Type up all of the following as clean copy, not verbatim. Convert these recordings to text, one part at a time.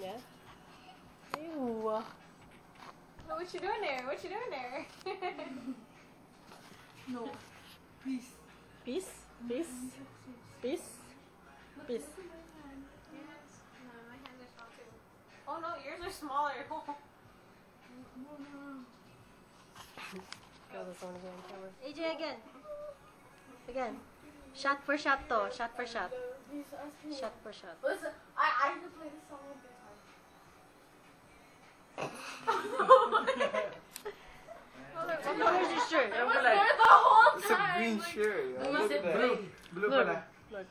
Yeah. Ew. What you doing there? What you doing there? No. Peace. Peace? Peace? Peace? Peace. Yes. No, my hands are small too. Oh no, yours are smaller. Go this one again, camera. AJ again. Again. Shot for shot though. Shot for shot. Shot for shot. Listen, I need to play this song with What color is your shirt? It was there the whole It's a time. green shirt. Yo. Blue. Look at that. Blue Look. pala. Look.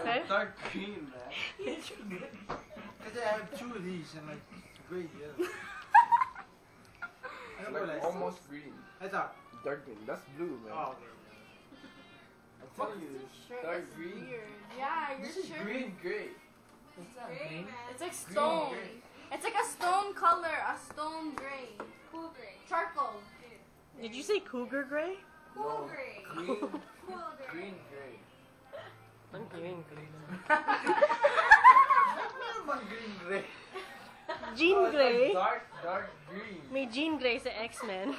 Okay. Dark green, man. Kasi I have two of these and like great yellow. Ano pala? Like almost green. Ito. Dark green. That's blue, man. Oh, okay. I'm telling you, dark green. Yeah, your This is shirt green gray. It's not gray, green. man. It's like Green stone. gray. It's like a stone color, a stone gray. Cool gray. Charcoal. Did you say cougar gray? Cool No, gray. green. Cool gray. Green gray. I'm green. Naman green gray. Jean Oh, it's Grey. like dark green. May Jean Grey sa X-Men.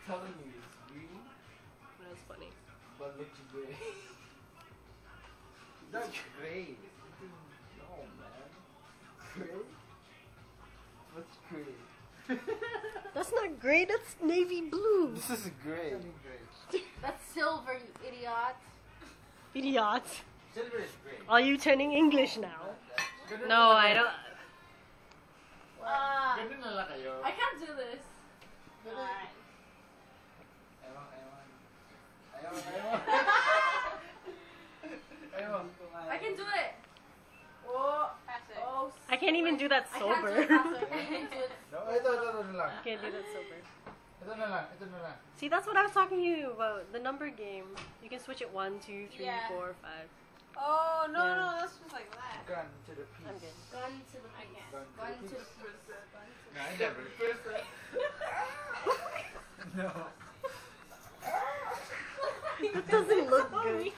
Telling you, it's green, That's funny. but looks gray. Dark gray. No, man. Gray? What's gray? That's not gray, that's navy blue. This is gray. That's silver, you idiot. Idiot. Silver is gray. Are you turning English now? No, I don't. Ganun na lang kayo. I can't do this. Alright. Ewan. Ewan. I can do it. Oh, oh. I can't even do that I can't do sober. it faster. I can't do it. No, ito na lang. Can't do that sober. Ito na lang. See, that's what I was talking to you about. The number game. You can switch it 1, 2, 3, Yeah. 4, 5. Oh, no, Yeah. no, that's just like that. Gun to the piece. I'm good. Gun to the face. Gun Gun to to the the gun to No, I never. No. It doesn't look good.